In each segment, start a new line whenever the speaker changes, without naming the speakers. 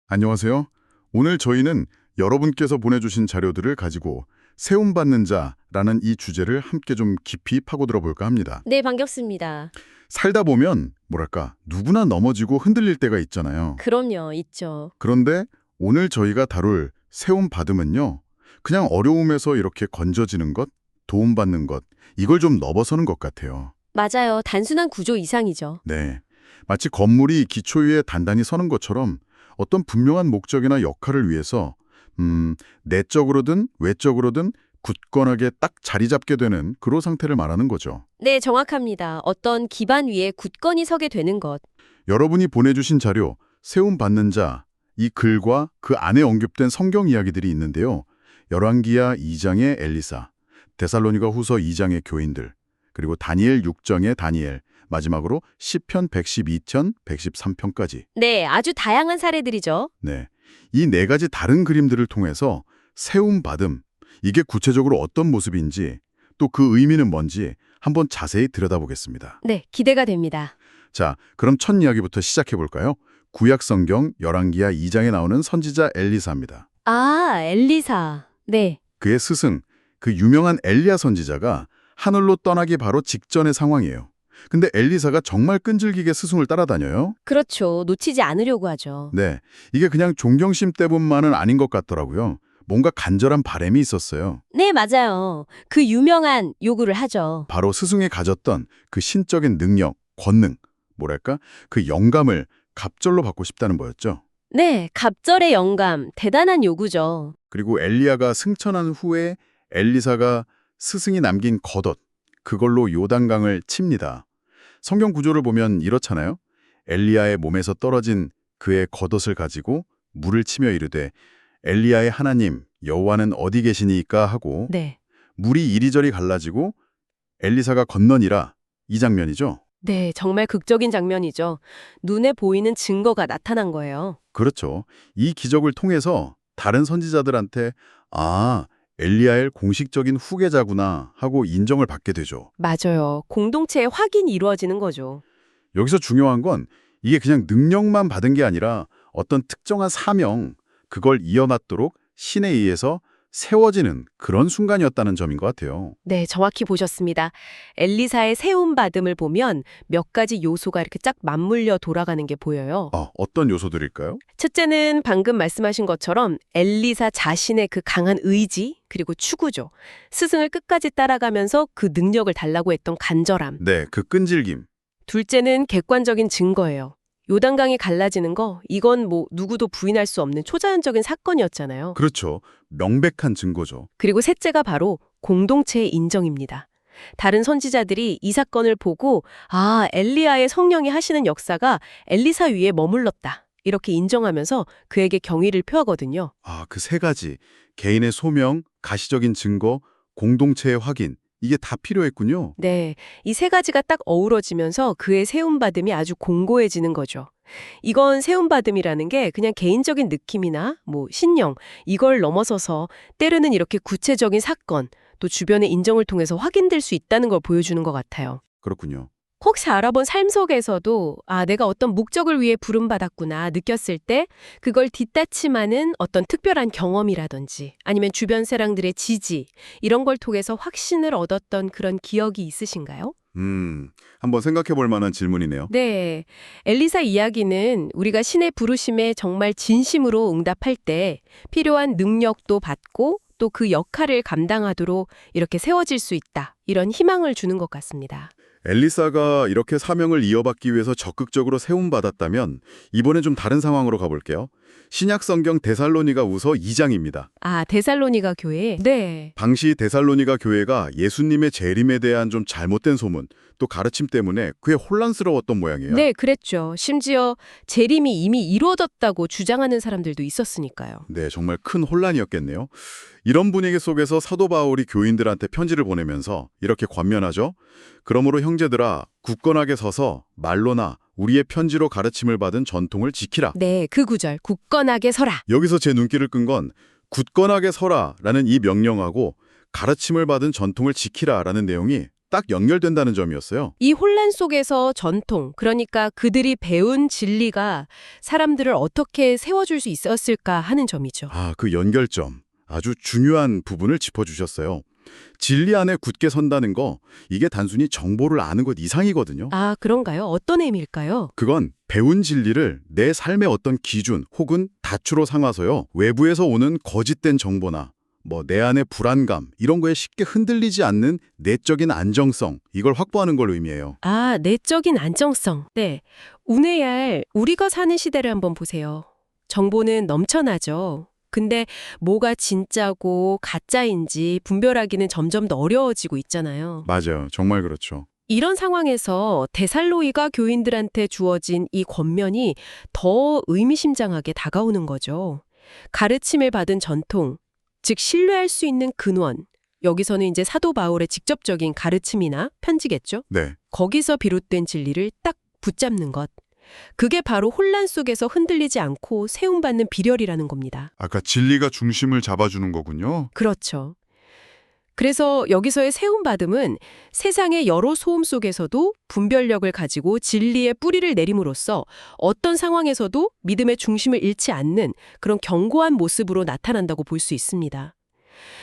안녕하세요. 오늘 저희는 여러분께서 보내주신 자료들을 가지고 세움받는 자라는 이 주제를 함께 좀 깊이 파고들어 볼까 합니다.
네, 반갑습니다.
살다 보면 뭐랄까 누구나 넘어지고 흔들릴 때가 있잖아요.
그럼요, 있죠.
그런데 오늘 저희가 다룰 세움받음은요. 그냥 어려움에서 이렇게 건져지는 것, 도움받는 것, 이걸 좀 넘어서는 것 같아요.
맞아요. 단순한 구조 이상이죠.
네. 마치 건물이 기초 위에 단단히 서는 것처럼 어떤 분명한 목적이나 역할을 위해서 내적으로든 외적으로든 굳건하게 딱 자리 잡게 되는 그런 상태를 말하는 거죠.
네, 정확합니다. 어떤 기반 위에 굳건히 서게 되는 것.
여러분이 보내주신 자료 세움받는 자, 이 글과 그 안에 언급된 성경 이야기들이 있는데요. 열왕기하 2장의 엘리사, 데살로니가 후서 2장의 교인들, 그리고 다니엘 6장의 다니엘, 마지막으로 시편 112편, 113편까지.
네, 아주 다양한 사례들이죠.
네, 이 네 가지 다른 그림들을 통해서 세움받음, 이게 구체적으로 어떤 모습인지 또 그 의미는 뭔지 한번 자세히 들여다보겠습니다.
네, 기대가 됩니다.
자, 그럼 첫 이야기부터 시작해 볼까요? 구약 성경 열왕기하 2장에 나오는 선지자 엘리사입니다.
아, 엘리사. 네,
그의 스승, 그 유명한 엘리야 선지자가 하늘로 떠나기 바로 직전의 상황이에요. 근데 엘리사가 정말 끈질기게 스승을 따라다녀요.
그렇죠. 놓치지 않으려고 하죠.
네, 이게 그냥 존경심 때문만은 아닌 것 같더라고요. 뭔가 간절한 바람이 있었어요.
네, 맞아요. 그 유명한 요구를 하죠.
바로 스승이 가졌던 그 신적인 능력, 권능, 뭐랄까, 그 영감을 갑절로 받고 싶다는 거였죠.
네, 갑절의 영감, 대단한 요구죠.
그리고 엘리야가 승천한 후에 엘리사가 스승이 남긴 겉옷, 그걸로 요단강을 칩니다. 성경 구조를 보면 이렇잖아요. 엘리야의 몸에서 떨어진 그의 겉옷을 가지고 물을 치며 이르되 엘리야의 하나님 여호와는 어디 계시니까 하고
네.
물이 이리저리 갈라지고 엘리사가 건너니라, 이 장면이죠.
네, 정말 극적인 장면이죠. 눈에 보이는 증거가 나타난 거예요.
그렇죠. 이 기적을 통해서 다른 선지자들한테 아, 엘리야의 공식적인 후계자구나 하고 인정을 받게 되죠.
맞아요. 공동체의 확인이 이루어지는 거죠.
여기서 중요한 건 이게 그냥 능력만 받은 게 아니라 어떤 특정한 사명, 그걸 이어받도록 신에 의해서 세워지는 그런 순간이었다는 점인 것 같아요.
네, 정확히 보셨습니다. 엘리사의 세움받음을 보면 몇 가지 요소가 이렇게 쫙 맞물려 돌아가는 게 보여요.
어떤 요소들일까요?
첫째는 방금 말씀하신 것처럼 엘리사 자신의 그 강한 의지, 그리고 추구죠. 스승을 끝까지 따라가면서 그 능력을 달라고 했던 간절함.
네, 그 끈질김.
둘째는 객관적인 증거예요. 요단강이 갈라지는 거, 이건 뭐 누구도 부인할 수 없는 초자연적인 사건이었잖아요.
그렇죠. 명백한 증거죠.
그리고 셋째가 바로 공동체의 인정입니다. 다른 선지자들이 이 사건을 보고 아, 엘리야의 성령이 하시는 역사가 엘리사 위에 머물렀다. 이렇게 인정하면서 그에게 경의를 표하거든요.
그 세 가지. 개인의 소명, 가시적인 증거, 공동체의 확인. 이게 다 필요했군요.
네, 이 세 가지가 딱 어우러지면서 그의 세움받음이 아주 공고해지는 거죠. 이건 세움받음이라는 게 그냥 개인적인 느낌이나 뭐 신령, 이걸 넘어서서 때로는 이렇게 구체적인 사건, 또 주변의 인정을 통해서 확인될 수 있다는 걸 보여주는 것 같아요.
그렇군요.
혹시 알아본 삶 속에서도 아, 내가 어떤 목적을 위해 부름받았구나 느꼈을 때 그걸 뒷받침하는 어떤 특별한 경험이라든지 아니면 주변 사람들의 지지 이런 걸 통해서 확신을 얻었던 그런 기억이 있으신가요?
한번 생각해 볼 만한 질문이네요.
네. 엘리사 이야기는 우리가 신의 부르심에 정말 진심으로 응답할 때 필요한 능력도 받고 또 그 역할을 감당하도록 이렇게 세워질 수 있다. 이런 희망을 주는 것 같습니다.
엘리사가 이렇게 사명을 이어받기 위해서 적극적으로 세움받았다면 이번엔 좀 다른 상황으로 가볼게요. 신약 성경 데살로니가 우서 2장입니다.
아, 데살로니가 교회? 네.
당시 데살로니가 교회가 예수님의 재림에 대한 좀 잘못된 소문, 또 가르침 때문에 꽤 혼란스러웠던 모양이에요.
네, 그랬죠. 심지어 재림이 이미 이루어졌다고 주장하는 사람들도 있었으니까요.
네, 정말 큰 혼란이었겠네요. 이런 분위기 속에서 사도 바울이 교인들한테 편지를 보내면서 이렇게 권면하죠. 그러므로 형제들아, 굳건하게 서서 말로나 우리의 편지로 가르침을 받은 전통을 지키라.
네, 그 구절 굳건하게 서라.
여기서 제 눈길을 끈 건 굳건하게 서라라는 이 명령하고 가르침을 받은 전통을 지키라라는 내용이 딱 연결된다는 점이었어요.
이 혼란 속에서 전통, 그러니까 그들이 배운 진리가 사람들을 어떻게 세워줄 수 있었을까 하는 점이죠.
그 연결점. 아주 중요한 부분을 짚어주셨어요. 진리 안에 굳게 선다는 거, 이게 단순히 정보를 아는 것 이상이거든요.
아, 그런가요? 어떤 의미일까요?
그건 배운 진리를 내 삶의 어떤 기준 혹은 다추로 삼아서요. 외부에서 오는 거짓된 정보나 내 안의 불안감 이런 거에 쉽게 흔들리지 않는 내적인 안정성, 이걸 확보하는 걸 의미해요.
아, 내적인 안정성. 네. 우네알, 우리가 사는 시대를 한번 보세요. 정보는 넘쳐나죠. 근데 뭐가 진짜고 가짜인지 분별하기는 점점 더 어려워지고 있잖아요.
맞아요. 정말 그렇죠.
이런 상황에서 데살로이가 교인들한테 주어진 이 권면이 더 의미심장하게 다가오는 거죠. 가르침을 받은 전통, 즉 신뢰할 수 있는 근원, 여기서는 이제 사도 바울의 직접적인 가르침이나 편지겠죠.
네.
거기서 비롯된 진리를 딱 붙잡는 것. 그게 바로 혼란 속에서 흔들리지 않고 세움받는 비결이라는 겁니다.
아까 진리가 중심을 잡아주는 거군요.
그렇죠. 그래서 여기서의 세움받음은 세상의 여러 소음 속에서도 분별력을 가지고 진리의 뿌리를 내림으로써 어떤 상황에서도 믿음의 중심을 잃지 않는 그런 견고한 모습으로 나타난다고 볼 수 있습니다.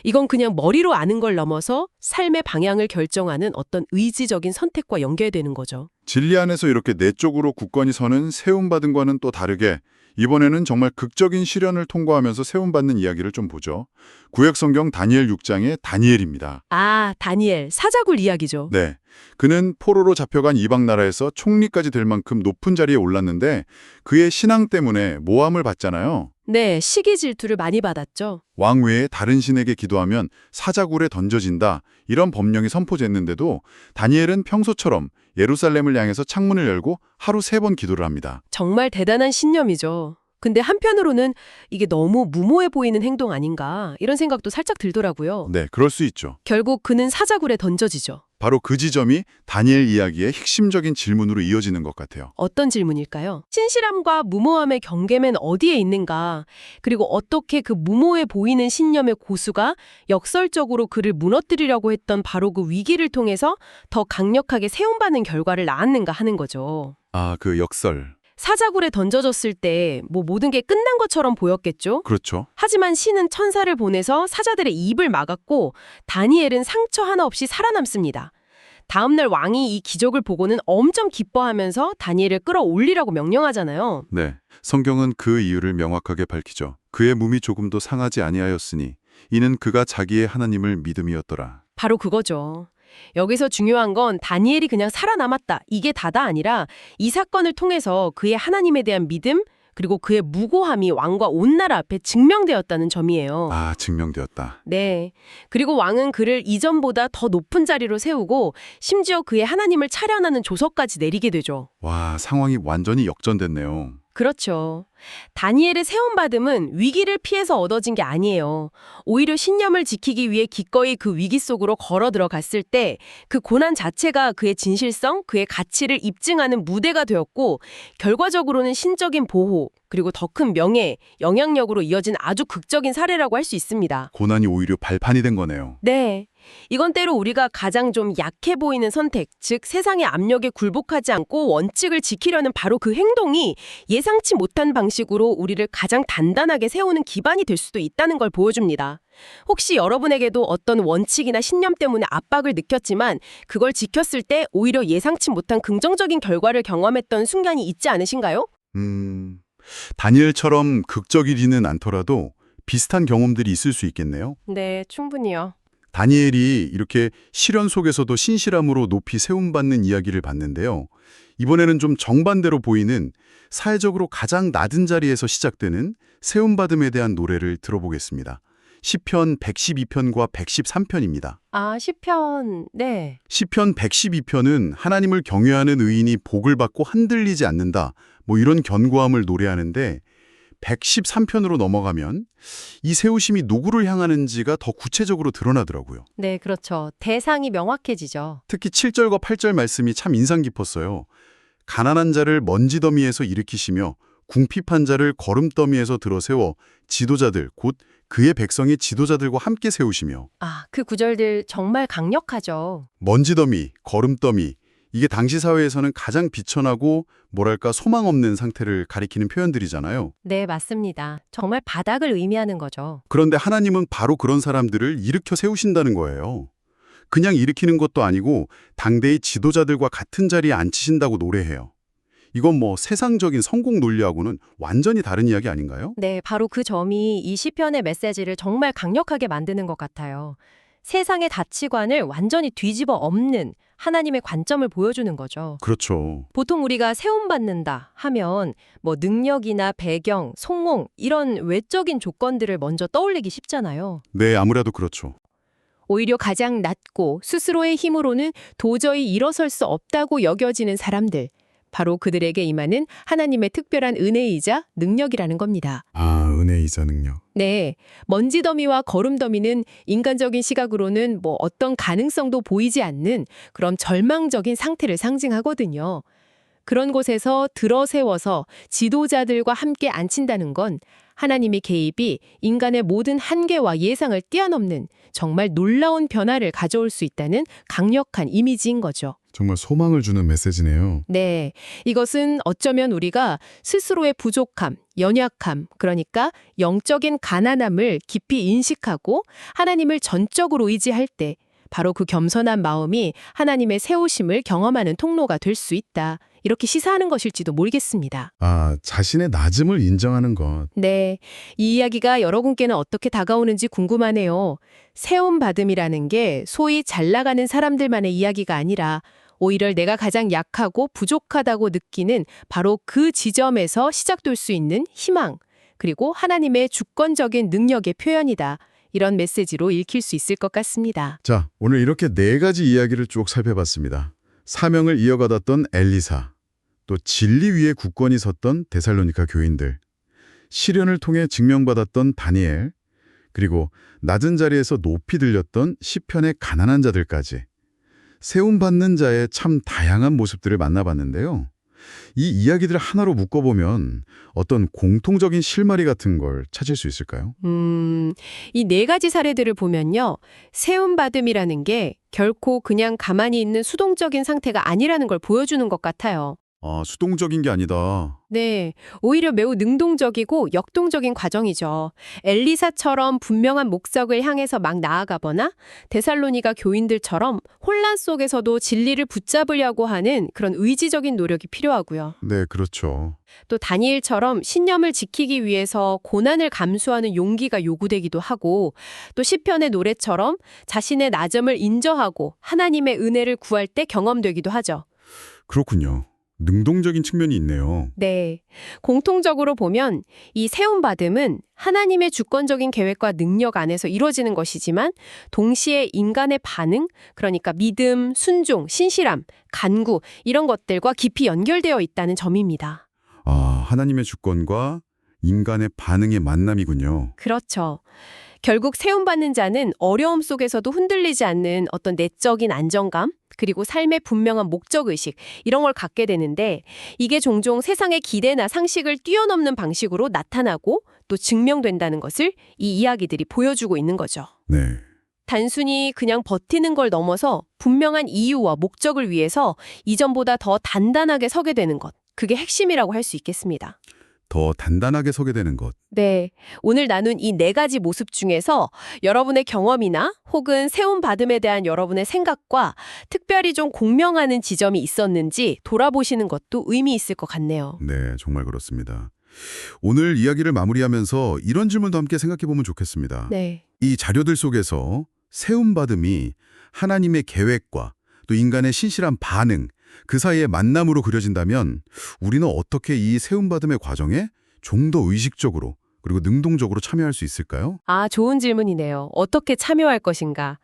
이건 그냥 머리로 아는 걸 넘어서 삶의 방향을 결정하는 어떤 의지적인 선택과 연결되는 거죠.
진리 안에서 이렇게 내적으로 굳건히 서는 세움받음과는 또 다르게 이번에는 정말 극적인 시련을 통과하면서 세움받는 이야기를 좀 보죠. 구약성경 다니엘 6장의 다니엘입니다.
아, 다니엘, 사자굴 이야기죠.
네, 그는 포로로 잡혀간 이방 나라에서 총리까지 될 만큼 높은 자리에 올랐는데 그의 신앙 때문에 모함을 받잖아요.
네, 시기 질투를 많이 받았죠.
왕 외에 다른 신에게 기도하면 사자굴에 던져진다, 이런 법령이 선포됐는데도 다니엘은 평소처럼 예루살렘을 향해서 창문을 열고 하루 3번 기도를 합니다.
정말 대단한 신념이죠. 근데 한편으로는 이게 너무 무모해 보이는 행동 아닌가 이런 생각도 살짝 들더라고요.
네, 그럴 수 있죠.
결국 그는 사자굴에 던져지죠.
바로 그 지점이 다니엘 이야기의 핵심적인 질문으로 이어지는 것 같아요.
어떤 질문일까요? 신실함과 무모함의 경계는 어디에 있는가? 그리고 어떻게 그 무모해 보이는 신념의 고수가 역설적으로 그를 무너뜨리려고 했던 바로 그 위기를 통해서 더 강력하게 세움받는 결과를 낳았는가 하는 거죠.
그 역설.
사자굴에 던져졌을 때 모든 게 끝난 것처럼 보였겠죠?
그렇죠.
하지만 신은 천사를 보내서 사자들의 입을 막았고 다니엘은 상처 하나 없이 살아남습니다. 다음날 왕이 이 기적을 보고는 엄청 기뻐하면서 다니엘을 끌어올리라고 명령하잖아요.
네, 성경은 그 이유를 명확하게 밝히죠. 그의 몸이 조금도 상하지 아니하였으니 이는 그가 자기의 하나님을 믿음이었더라.
바로 그거죠. 여기서 중요한 건 다니엘이 그냥 살아남았다, 이게 다가 아니라 이 사건을 통해서 그의 하나님에 대한 믿음, 그리고 그의 무고함이 왕과 온 나라 앞에 증명되었다는 점이에요.
증명되었다.
네. 그리고 왕은 그를 이전보다 더 높은 자리로 세우고 심지어 그의 하나님을 찬양하는 조서까지 내리게 되죠.
와, 상황이 완전히 역전됐네요.
그렇죠. 다니엘의 세움받음은 위기를 피해서 얻어진 게 아니에요. 오히려 신념을 지키기 위해 기꺼이 그 위기 속으로 걸어 들어갔을 때 그 고난 자체가 그의 진실성, 그의 가치를 입증하는 무대가 되었고 결과적으로는 신적인 보호, 그리고 더 큰 명예, 영향력으로 이어진 아주 극적인 사례라고 할 수 있습니다.
고난이 오히려 발판이 된 거네요.
네. 이건 때로 우리가 가장 좀 약해 보이는 선택, 즉 세상의 압력에 굴복하지 않고 원칙을 지키려는 바로 그 행동이 예상치 못한 방식으로 우리를 가장 단단하게 세우는 기반이 될 수도 있다는 걸 보여줍니다. 혹시 여러분에게도 어떤 원칙이나 신념 때문에 압박을 느꼈지만 그걸 지켰을 때 오히려 예상치 못한 긍정적인 결과를 경험했던 순간이 있지 않으신가요?
다니엘처럼 극적이지는 않더라도 비슷한 경험들이 있을 수 있겠네요.
네, 충분히요.
다니엘이 이렇게 시련 속에서도 신실함으로 높이 세움받는 이야기를 봤는데요. 이번에는 좀 정반대로 보이는 사회적으로 가장 낮은 자리에서 시작되는 세움받음에 대한 노래를 들어보겠습니다. 시편 112편과 113편입니다.
아, 시편, 네.
시편 112편은 하나님을 경외하는 의인이 복을 받고 흔들리지 않는다, 이런 견고함을 노래하는데 113편으로 넘어가면 이 세우심이 누구를 향하는지가 더 구체적으로 드러나더라고요.
네, 그렇죠. 대상이 명확해지죠.
특히 7절과 8절 말씀이 참 인상 깊었어요. 가난한 자를 먼지 더미에서 일으키시며 궁핍한 자를 거름더미에서 들어세워 지도자들 곧 그의 백성이 지도자들과 함께 세우시며
아, 그 구절들 정말 강력하죠.
먼지더미, 거름더미 이게 당시 사회에서는 가장 비천하고 뭐랄까 소망 없는 상태를 가리키는 표현들이잖아요.
네, 맞습니다. 정말 바닥을 의미하는 거죠.
그런데 하나님은 바로 그런 사람들을 일으켜 세우신다는 거예요. 그냥 일으키는 것도 아니고 당대의 지도자들과 같은 자리에 앉히신다고 노래해요. 이건 뭐 세상적인 성공 논리하고는 완전히 다른 이야기 아닌가요?
네, 바로 그 점이 이 시편의 메시지를 정말 강력하게 만드는 것 같아요. 세상의 가치관을 완전히 뒤집어 엎는 하나님의 관점을 보여주는 거죠.
그렇죠.
보통 우리가 세움받는다 하면 뭐 능력이나 배경, 성공 이런 외적인 조건들을 먼저 떠올리기 쉽잖아요.
네, 아무래도 그렇죠.
오히려 가장 낮고 스스로의 힘으로는 도저히 일어설 수 없다고 여겨지는 사람들, 바로 그들에게 임하는 하나님의 특별한 은혜이자 능력이라는 겁니다.
아, 은혜이자 능력.
네, 먼지더미와 거름더미는 인간적인 시각으로는 뭐 어떤 가능성도 보이지 않는 그런 절망적인 상태를 상징하거든요. 그런 곳에서 들어세워서 지도자들과 함께 앉힌다는 건 하나님의 개입이 인간의 모든 한계와 예상을 뛰어넘는 정말 놀라운 변화를 가져올 수 있다는 강력한 이미지인 거죠.
정말 소망을 주는 메시지네요.
네, 이것은 어쩌면 우리가 스스로의 부족함, 연약함, 그러니까 영적인 가난함을 깊이 인식하고 하나님을 전적으로 의지할 때 바로 그 겸손한 마음이 하나님의 세우심을 경험하는 통로가 될 수 있다. 이렇게 시사하는 것일지도 모르겠습니다.
아, 자신의 낮음을 인정하는 것.
네, 이 이야기가 여러분께는 어떻게 다가오는지 궁금하네요. 세움받음이라는 게 소위 잘 나가는 사람들만의 이야기가 아니라 오히려 내가 가장 약하고 부족하다고 느끼는 바로 그 지점에서 시작될 수 있는 희망, 그리고 하나님의 주권적인 능력의 표현이다. 이런 메시지로 읽힐 수 있을 것 같습니다.
자, 오늘 이렇게 4가지 이야기를 쭉 살펴봤습니다. 사명을 이어가던 엘리사, 또 진리 위에 굳건히 섰던 데살로니가 교인들, 시련을 통해 증명받았던 다니엘, 그리고 낮은 자리에서 높이 들렸던 시편의 가난한 자들까지 세움받는 자의 참 다양한 모습들을 만나봤는데요. 이 이야기들을 하나로 묶어보면 어떤 공통적인 실마리 같은 걸 찾을 수 있을까요?
이 4가지 사례들을 보면요. 세움받음이라는 게 결코 그냥 가만히 있는 수동적인 상태가 아니라는 걸 보여주는 것 같아요.
아, 수동적인 게 아니다.
네, 오히려 매우 능동적이고 역동적인 과정이죠. 엘리사처럼 분명한 목적을 향해서 막 나아가거나 데살로니가 교인들처럼 혼란 속에서도 진리를 붙잡으려고 하는 그런 의지적인 노력이 필요하고요.
네, 그렇죠.
또 다니엘처럼 신념을 지키기 위해서 고난을 감수하는 용기가 요구되기도 하고, 또 시편의 노래처럼 자신의 낮음을 인정하고 하나님의 은혜를 구할 때 경험되기도 하죠.
그렇군요. 능동적인 측면이 있네요.
네. 공통적으로 보면 이 세움받음은 하나님의 주권적인 계획과 능력 안에서 이루어지는 것이지만 동시에 인간의 반응, 그러니까 믿음, 순종, 신실함, 간구 이런 것들과 깊이 연결되어 있다는 점입니다.
아, 하나님의 주권과 인간의 반응의 만남이군요.
그렇죠. 결국 세움받는 자는 어려움 속에서도 흔들리지 않는 어떤 내적인 안정감, 그리고 삶의 분명한 목적의식 이런 걸 갖게 되는데 이게 종종 세상의 기대나 상식을 뛰어넘는 방식으로 나타나고 또 증명된다는 것을 이 이야기들이 보여주고 있는 거죠.
네.
단순히 그냥 버티는 걸 넘어서 분명한 이유와 목적을 위해서 이전보다 더 단단하게 서게 되는 것. 그게 핵심이라고 할 수 있겠습니다.
더 단단하게 서게 되는 것.
네, 오늘 나눈 이 4가지 모습 중에서 여러분의 경험이나 혹은 세움받음에 대한 여러분의 생각과 특별히 좀 공명하는 지점이 있었는지 돌아보시는 것도 의미 있을 것 같네요.
네, 정말 그렇습니다. 오늘 이야기를 마무리하면서 이런 질문도 함께 생각해보면 좋겠습니다.
네.
이 자료들 속에서 세움받음이 하나님의 계획과 또 인간의 신실한 반응, 그 사이의 만남으로 그려진다면 우리는 어떻게 이 세움받음의 과정에 좀 더 의식적으로 그리고 능동적으로 참여할 수 있을까요?
아, 좋은 질문이네요. 어떻게 참여할 것인가?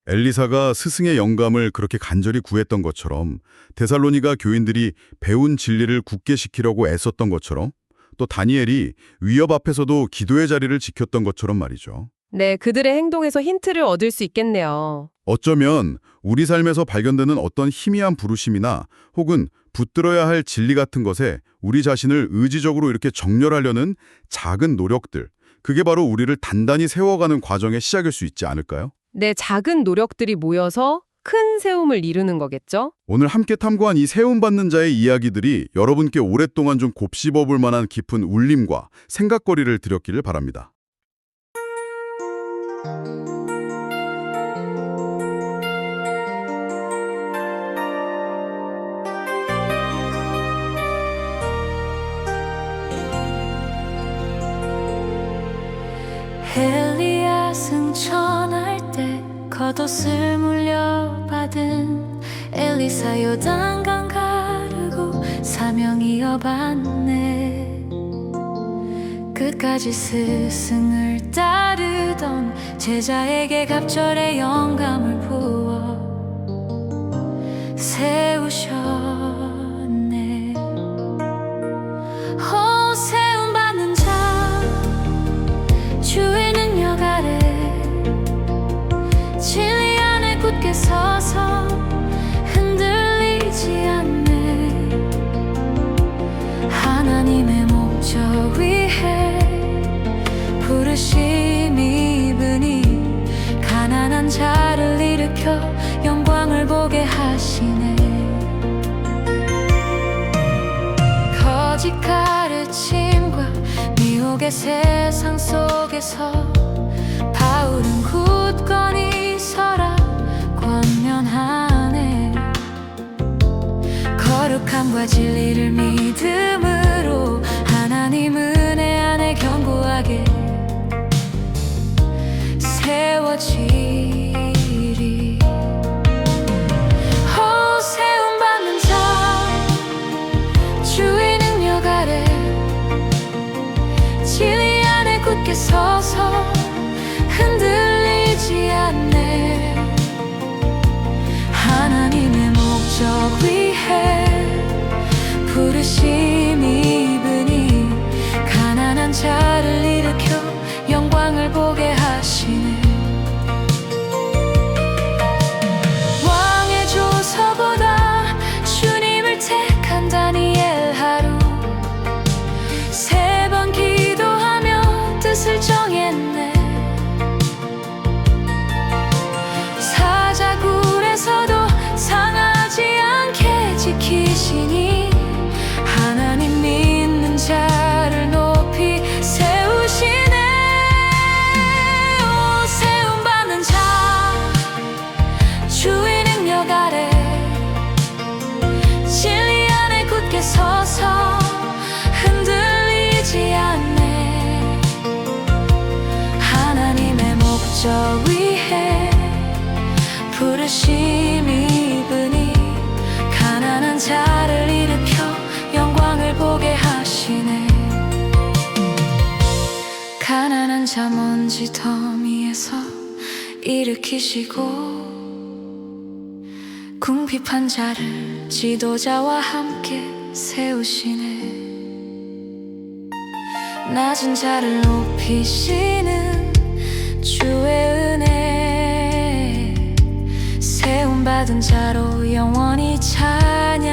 엘리사가 스승의 영감을 그렇게 간절히 구했던 것처럼 데살로니가 교인들이 배운 진리를 굳게 지키려고 애썼던 것처럼 또 다니엘이 위협 앞에서도 기도의 자리를 지켰던 것처럼 말이죠.
네, 그들의 행동에서 힌트를 얻을 수 있겠네요.
어쩌면 우리 삶에서 발견되는 어떤 희미한 부르심이나 혹은 붙들어야 할 진리 같은 것에 우리 자신을 의지적으로 이렇게 정렬하려는 작은 노력들, 그게 바로 우리를 단단히 세워가는 과정의 시작일 수 있지 않을까요?
내 작은 노력들이 모여서 큰 세움을 이루는 거겠죠?
오늘 함께 탐구한 이 세움받는 자의 이야기들이 여러분께 오랫동안 좀 곱씹어 볼 만한 깊은 울림과 생각거리를 드렸기를 바랍니다.
엘리야 승천할 때 겉옷을 물려받은 엘리사 요단강 가르고 사명 이어받네. 끝까지 스승을 따르던 제자에게 갑절의 영감을 부어 세우셨네. 오 세움받는 자 주의 능력 아래 진리 안에 굳게 서서 흔들리지 않네. 하나님의 목적 위해 부르심 입으니 가난한 자를 일으켜 영광을 보게 하시네. 거짓 가르침과 미혹의 세상 속에서 바울은 굳건히 서라 권면하네. 거룩함과 진리를 믿음으로 하나님 은혜 안에 견고하게 세워지리. 오 세움받는 자 주의 능력 아래 진리 안에 굳게 서서 흔들리지 않네. 하나님의 목적 위해 부르심 입으니 가난한 자를 일으켜 영광을 보게 하시네. 왕의 조서보다 주님을 택한 다니엘 하루 3번 기도하며 뜻을 정했네. 사자굴에서도 상하지 않게 지키시니 하나님 믿는 자를 높이 세우시네. 오 세움받는 자 주의 능력 아래 진리 안에 굳게 서서 흔들리지 않네. 하나님의 목적 위해 부르심 입으니 가난한 자를 일으켜 영광을 보게 하시네. 가난한 자 먼지 더미에서 일으키시고 궁핍한 자를 지도자와 함께 세우시네. 낮은 자를 높이시는 주의 은혜 세움받은 자로 영원히 찬양하리.